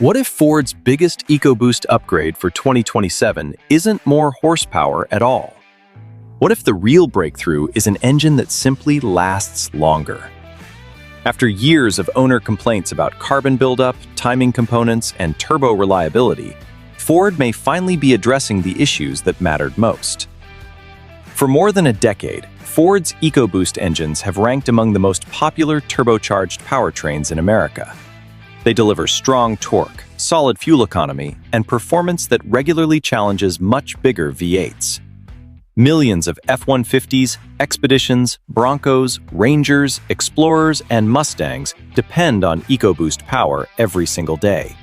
What if Ford's biggest EcoBoost upgrade for 2027 isn't more horsepower at all? What if the real breakthrough is an engine that simply lasts longer? After years of owner complaints about carbon buildup, timing components, and turbo reliability, Ford may finally be addressing the issues that mattered most. For more than a decade, Ford's EcoBoost engines have ranked among the most popular turbocharged powertrains in America. They deliver strong torque, solid fuel economy, and performance that regularly challenges much bigger V8s. Millions of F-150s, Expeditions, Broncos, Rangers, Explorers, and Mustangs depend on EcoBoost power every single day.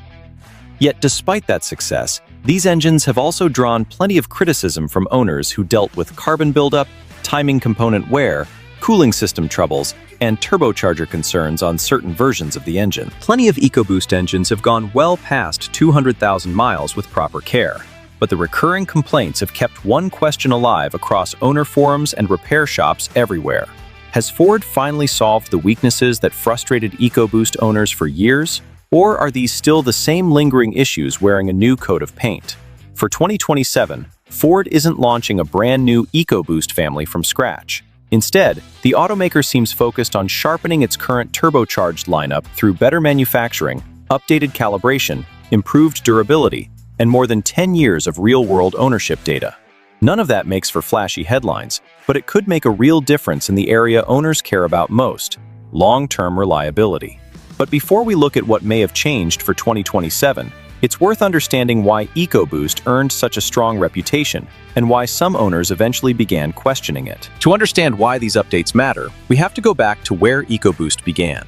Yet despite that success, these engines have also drawn plenty of criticism from owners who dealt with carbon buildup, timing component wear, cooling system troubles, and turbocharger concerns on certain versions of the engine. Plenty of EcoBoost engines have gone well past 200,000 miles with proper care, but the recurring complaints have kept one question alive across owner forums and repair shops everywhere. Has Ford finally solved the weaknesses that frustrated EcoBoost owners for years? Or are these still the same lingering issues wearing a new coat of paint? For 2027, Ford isn't launching a brand new EcoBoost family from scratch. Instead, the automaker seems focused on sharpening its current turbocharged lineup through better manufacturing, updated calibration, improved durability, and more than 10 years of real-world ownership data. None of that makes for flashy headlines, but it could make a real difference in the area owners care about most: long-term reliability. But before we look at what may have changed for 2027, it's worth understanding why EcoBoost earned such a strong reputation and why some owners eventually began questioning it. To understand why these updates matter, we have to go back to where EcoBoost began.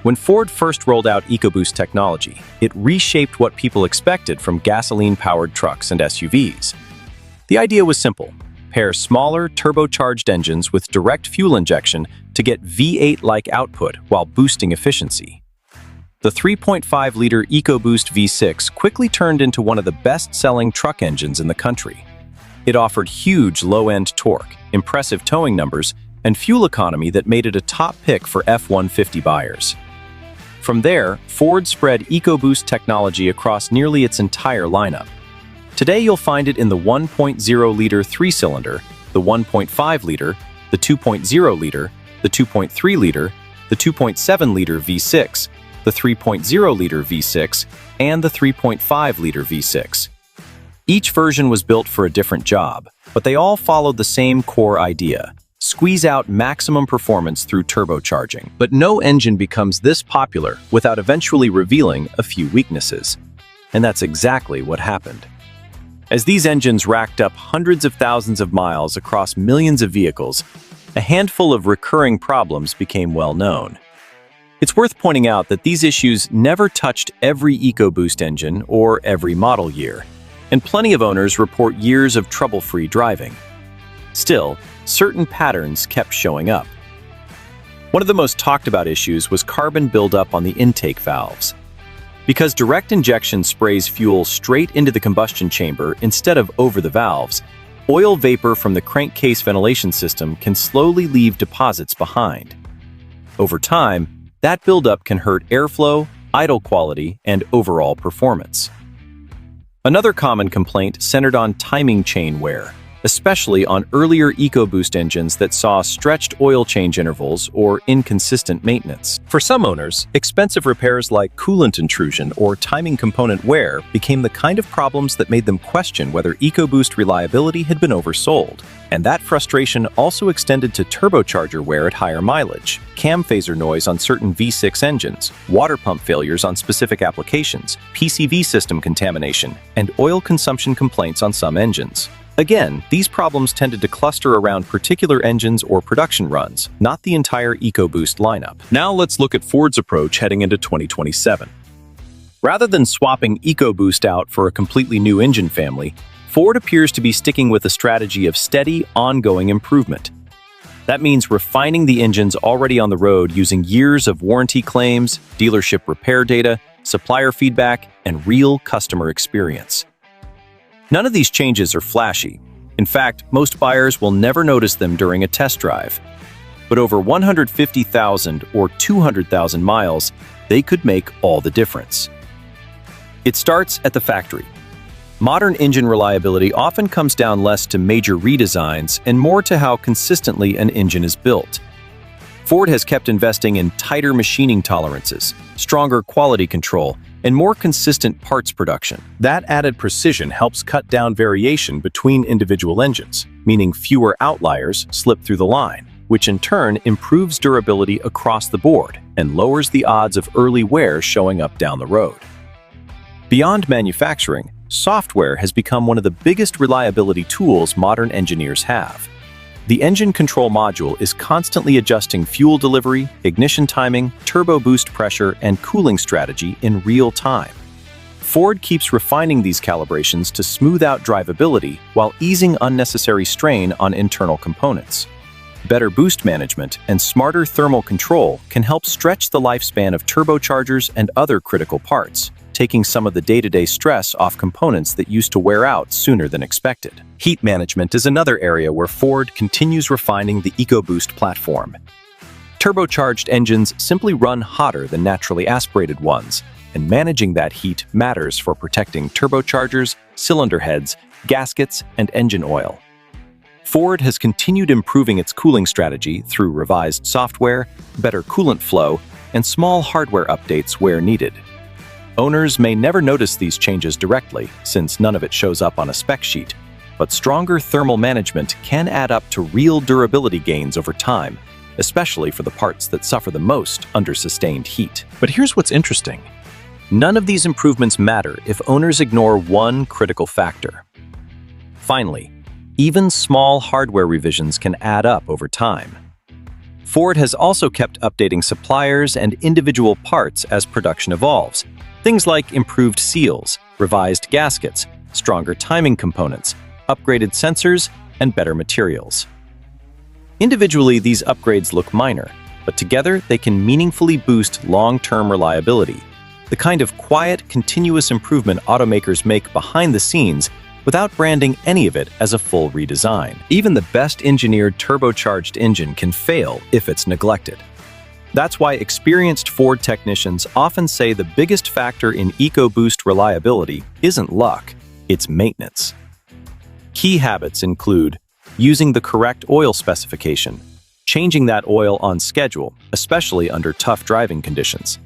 When Ford first rolled out EcoBoost technology, it reshaped what people expected from gasoline-powered trucks and SUVs. The idea was simple: pair smaller, turbocharged engines with direct fuel injection to get V8-like output while boosting efficiency. The 3.5-liter EcoBoost V6 quickly turned into one of the best-selling truck engines in the country. It offered huge low-end torque, impressive towing numbers, and fuel economy that made it a top pick for F-150 buyers. From there, Ford spread EcoBoost technology across nearly its entire lineup. Today you'll find it in the 1.0-liter 3-cylinder, the 1.5-liter, the 2.0-liter, the 2.3-liter, the 2.7-liter V6, the 3.0-liter V6, and the 3.5-liter V6. Each version was built for a different job, but they all followed the same core idea: squeeze out maximum performance through turbocharging. But no engine becomes this popular without eventually revealing a few weaknesses. And that's exactly what happened. As these engines racked up hundreds of thousands of miles across millions of vehicles, a handful of recurring problems became well known. It's worth pointing out that these issues never touched every EcoBoost engine or every model year, and plenty of owners report years of trouble-free driving. Still, certain patterns kept showing up. One of the most talked about issues was carbon buildup on the intake valves. Because direct injection sprays fuel straight into the combustion chamber instead of over the valves, oil vapor from the crankcase ventilation system can slowly leave deposits behind. Over time, that buildup can hurt airflow, idle quality, and overall performance. Another common complaint centered on timing chain wear, especially on earlier EcoBoost engines that saw stretched oil change intervals or inconsistent maintenance. For some owners, expensive repairs like coolant intrusion or timing component wear became the kind of problems that made them question whether EcoBoost reliability had been oversold. And that frustration also extended to turbocharger wear at higher mileage, cam phaser noise on certain V6 engines, water pump failures on specific applications, PCV system contamination, and oil consumption complaints on some engines. Again, these problems tended to cluster around particular engines or production runs, not the entire EcoBoost lineup. Now let's look at Ford's approach heading into 2027. Rather than swapping EcoBoost out for a completely new engine family, Ford appears to be sticking with a strategy of steady, ongoing improvement. That means refining the engines already on the road using years of warranty claims, dealership repair data, supplier feedback, and real customer experience. None of these changes are flashy. In fact, most buyers will never notice them during a test drive. But over 150,000 or 200,000 miles, they could make all the difference. It starts at the factory. Modern engine reliability often comes down less to major redesigns and more to how consistently an engine is built. Ford has kept investing in tighter machining tolerances, stronger quality control, and more consistent parts production. That added precision helps cut down variation between individual engines, meaning fewer outliers slip through the line, which in turn improves durability across the board and lowers the odds of early wear showing up down the road. Beyond manufacturing, software has become one of the biggest reliability tools modern engineers have. The engine control module is constantly adjusting fuel delivery, ignition timing, turbo boost pressure, and cooling strategy in real time. Ford keeps refining these calibrations to smooth out drivability while easing unnecessary strain on internal components. Better boost management and smarter thermal control can help stretch the lifespan of turbochargers and other critical parts, taking some of the day-to-day stress off components that used to wear out sooner than expected. Heat management is another area where Ford continues refining the EcoBoost platform. Turbocharged engines simply run hotter than naturally aspirated ones, and managing that heat matters for protecting turbochargers, cylinder heads, gaskets, and engine oil. Ford has continued improving its cooling strategy through revised software, better coolant flow, and small hardware updates where needed. Owners may never notice these changes directly, since none of it shows up on a spec sheet, but stronger thermal management can add up to real durability gains over time, especially for the parts that suffer the most under sustained heat. But here's what's interesting. None of these improvements matter if owners ignore one critical factor. Finally, even small hardware revisions can add up over time. Ford has also kept updating suppliers and individual parts as production evolves. Things like improved seals, revised gaskets, stronger timing components, upgraded sensors, and better materials. Individually, these upgrades look minor, but together they can meaningfully boost long-term reliability, the kind of quiet, continuous improvement automakers make behind the scenes without branding any of it as a full redesign. Even the best engineered turbocharged engine can fail if it's neglected. That's why experienced Ford technicians often say the biggest factor in EcoBoost reliability isn't luck, it's maintenance. Key habits include using the correct oil specification, changing that oil on schedule, especially under tough driving conditions,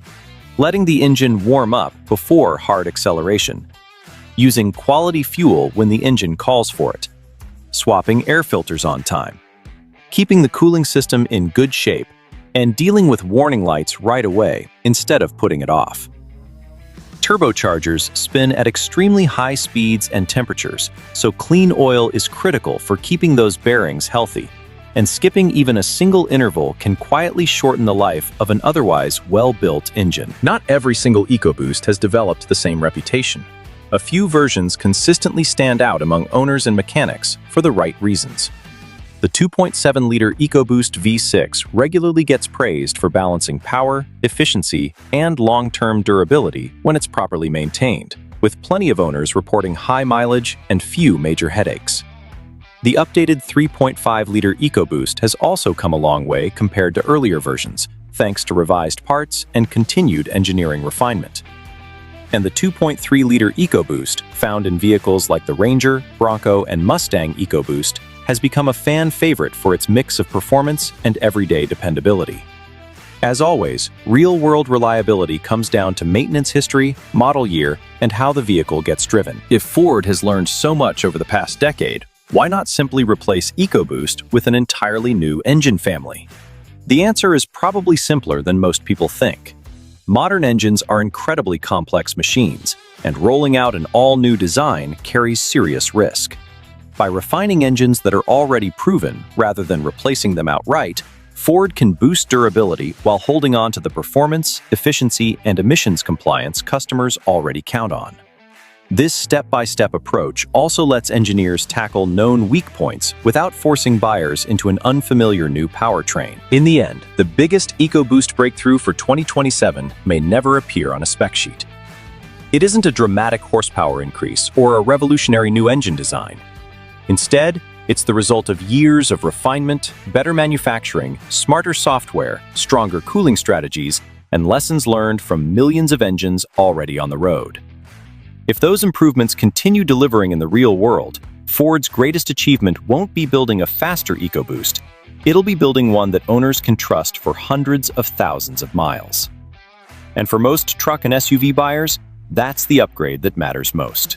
letting the engine warm up before hard acceleration, using quality fuel when the engine calls for it, swapping air filters on time, keeping the cooling system in good shape, and dealing with warning lights right away instead of putting it off. Turbochargers spin at extremely high speeds and temperatures, so clean oil is critical for keeping those bearings healthy, and skipping even a single interval can quietly shorten the life of an otherwise well-built engine. Not every single EcoBoost has developed the same reputation. A few versions consistently stand out among owners and mechanics for the right reasons. The 2.7-liter EcoBoost V6 regularly gets praised for balancing power, efficiency, and long-term durability when it's properly maintained, with plenty of owners reporting high mileage and few major headaches. The updated 3.5-liter EcoBoost has also come a long way compared to earlier versions, thanks to revised parts and continued engineering refinement. And the 2.3-liter EcoBoost, found in vehicles like the Ranger, Bronco, and Mustang EcoBoost, has become a fan favorite for its mix of performance and everyday dependability. As always, real-world reliability comes down to maintenance history, model year, and how the vehicle gets driven. If Ford has learned so much over the past decade, why not simply replace EcoBoost with an entirely new engine family? The answer is probably simpler than most people think. Modern engines are incredibly complex machines, and rolling out an all-new design carries serious risk. By refining engines that are already proven rather than replacing them outright, Ford can boost durability while holding on to the performance, efficiency, and emissions compliance customers already count on. This step-by-step approach also lets engineers tackle known weak points without forcing buyers into an unfamiliar new powertrain. In the end, the biggest EcoBoost breakthrough for 2027 may never appear on a spec sheet. It isn't a dramatic horsepower increase or a revolutionary new engine design. Instead, it's the result of years of refinement, better manufacturing, smarter software, stronger cooling strategies, and lessons learned from millions of engines already on the road. If those improvements continue delivering in the real world, Ford's greatest achievement won't be building a faster EcoBoost. It'll be building one that owners can trust for hundreds of thousands of miles. And for most truck and SUV buyers, that's the upgrade that matters most.